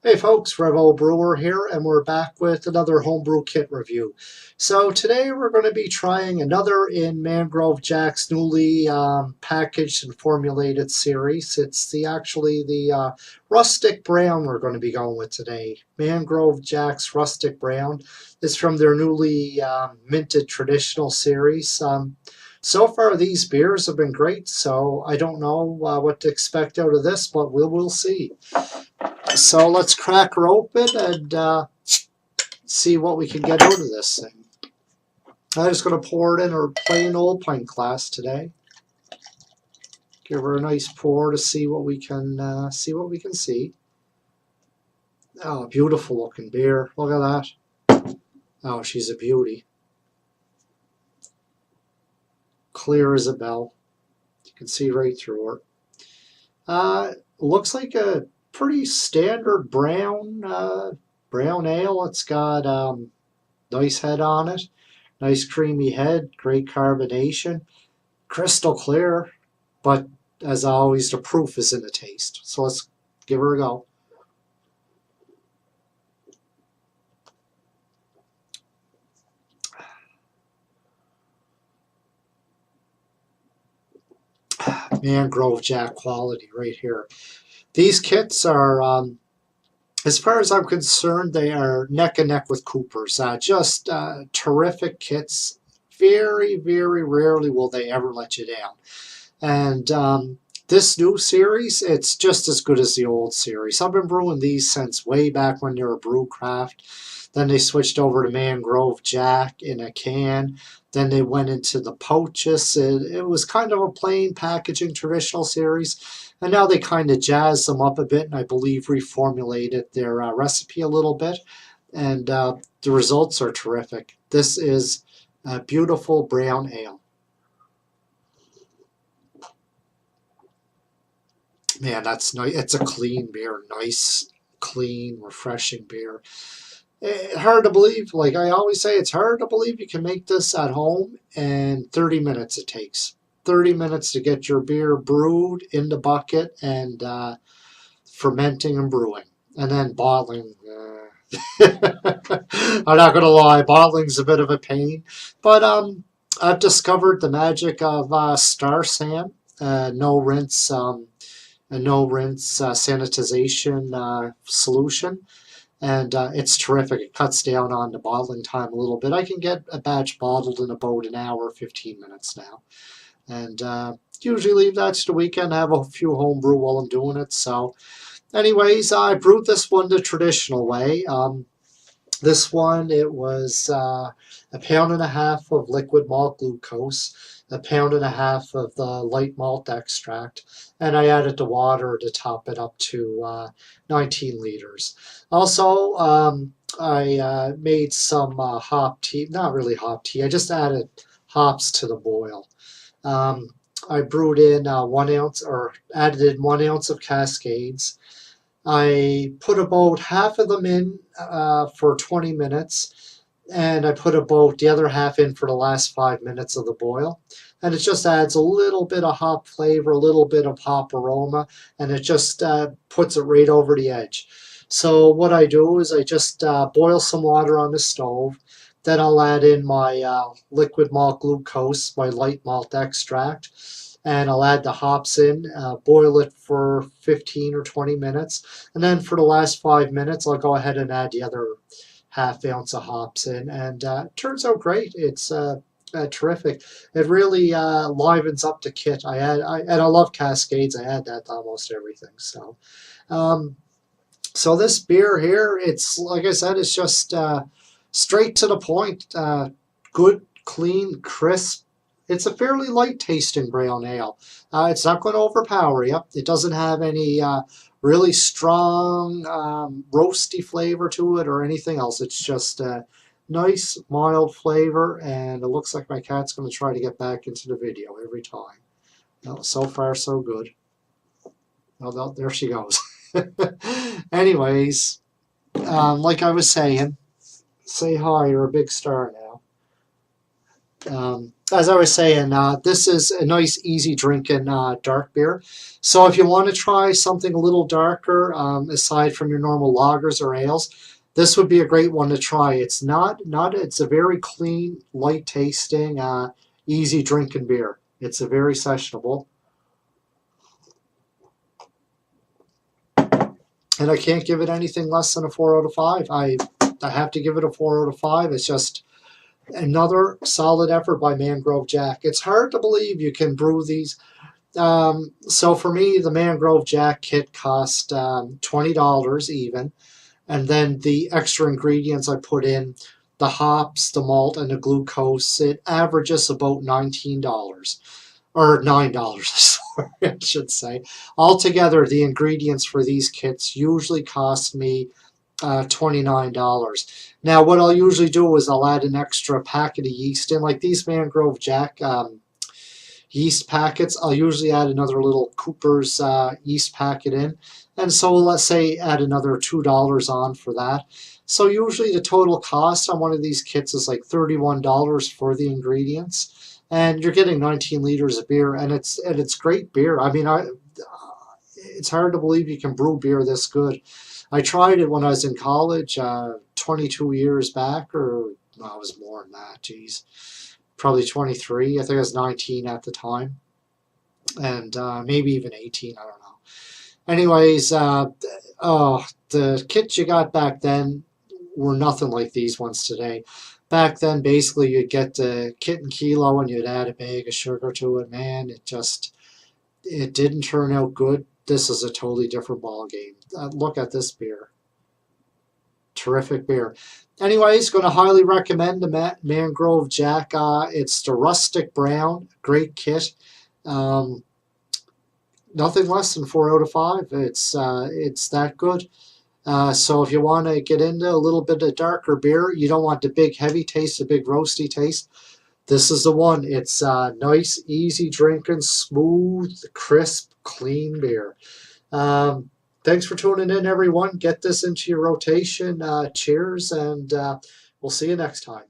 Hey folks, Revo Brewer here, and we're back with another homebrew kit review. So today we're going to be trying another in Mangrove Jack's newly packaged and formulated series. It's actually the Rustic Brown we're going to be going with today. Mangrove Jack's Rustic Brown is from their newly minted traditional series. So far these beers have been great, so I don't know what to expect out of this, but we'll see. So let's crack her open and see what we can get out of this thing. I'm just going to pour it in her plain old pint glass today. Give her a nice pour to see what we can see. Oh, beautiful looking beer! Look at that. Oh, she's a beauty. Clear as a bell. You can see right through her. Looks like a pretty standard brown ale. It's got nice head on it, nice creamy head, great carbonation, crystal clear, but as always the proof is in the taste. So let's give her a go. Mangrove Jack quality right here. These kits are as far as I'm concerned, they are neck and neck with Cooper's. Just terrific kits. Very, very rarely will they ever let you down. And this new series, it's just as good as the old series. I've been brewing these since way back when they were Brewcraft. Then they switched over to Mangrove Jack in a can. Then they went into the pouches. It was kind of a plain packaging traditional series. And now they kind of jazzed them up a bit and I believe reformulated their recipe a little bit. And the results are terrific. This is a beautiful brown ale. Man, that's nice. It's a clean beer. Nice, clean, refreshing beer. Hard to believe. Like I always say, it's hard to believe you can make this at home, and 30 minutes it takes. 30 minutes to get your beer brewed in the bucket and fermenting and brewing. And then bottling. I'm not going to lie, bottling's a bit of a pain. But I've discovered the magic of Star San. No rinse. A no-rinse sanitization solution, and it's terrific. It cuts down on the bottling time a little bit. I can get a batch bottled in about an hour, 15 minutes now, and usually leave that to the weekend, have a few homebrew while I'm doing it. So anyways, I brewed this one the traditional way. This one, it was a pound and a half of liquid malt glucose, a pound and a half of the light malt extract, and I added the water to top it up to 19 liters. Also, I made some hop tea, not really hop tea, I just added hops to the boil. I brewed in 1 ounce, or added in 1 ounce of Cascades. I put about half of them in for 20 minutes, and I put about the other half in for the last 5 minutes of the boil. And it just adds a little bit of hop flavor, a little bit of hop aroma, and it just puts it right over the edge. So what I do is I just boil some water on the stove. Then I'll add in my liquid malt glucose, my light malt extract, and I'll add the hops in, boil it for 15 or 20 minutes, and then for the last 5 minutes I'll go ahead and add the other half ounce of hops in, and it turns out great. It's terrific. It really livens up the kit. And I love Cascades. I add that to almost everything. So, so this beer here, it's like I said, it's just straight to the point. Good, clean, crisp. It's a fairly light tasting brown ale. It's not going to overpower you. It doesn't have any really strong roasty flavor to it or anything else. It's just a nice mild flavor, and it looks like my cat's going to try to get back into the video every time. Well, so far so good. Oh, there she goes. Anyways, like I was saying, say hi, you're a big star now. as I was saying, this is a nice, easy drinking dark beer. So if you want to try something a little darker, aside from your normal lagers or ales, this would be a great one to try. It's a very clean, light tasting, easy drinking beer. It's a very sessionable, and I can't give it anything less than a 4 out of 5. I have to give it a 4 out of 5. It's just another solid effort by Mangrove Jack. It's hard to believe you can brew these. So for me, the Mangrove Jack kit cost $20 even, and then the extra ingredients I put in, the hops, the malt, and the glucose, it averages about $19 or $9. Sorry, I should say. Altogether, the ingredients for these kits usually cost me $29. Now, what I'll usually do is I'll add an extra packet of yeast in, like these Mangrove Jack yeast packets. I'll usually add another little Cooper's yeast packet in. And so let's say add another $2 on for that. So usually the total cost on one of these kits is like $31 for the ingredients. And you're getting 19 liters of beer, and it's great beer. I mean, it's hard to believe you can brew beer this good. I tried it when I was in college, 22 years back, or no, it was more than that. Geez, probably 23. I think I was 19 at the time, and maybe even 18. I don't know. Anyways, oh, the kits you got back then were nothing like these ones today. Back then, basically, you'd get the kit and kilo, and you'd add a bag of sugar to it. Man, it didn't turn out good. This is a totally different ball game. Look at this beer. Terrific beer. Anyways, going to highly recommend the Mangrove Jack. It's the Rustic Brown. Great kit. Um, Nothing less than 4 out of 5. It's that good. So if you want to get into a little bit of darker beer, you don't want the big heavy taste, the big roasty taste. This is the one. It's nice, easy drinking, smooth, crisp, clean beer. Thanks for tuning in, everyone. Get this into your rotation. Cheers, and we'll see you next time.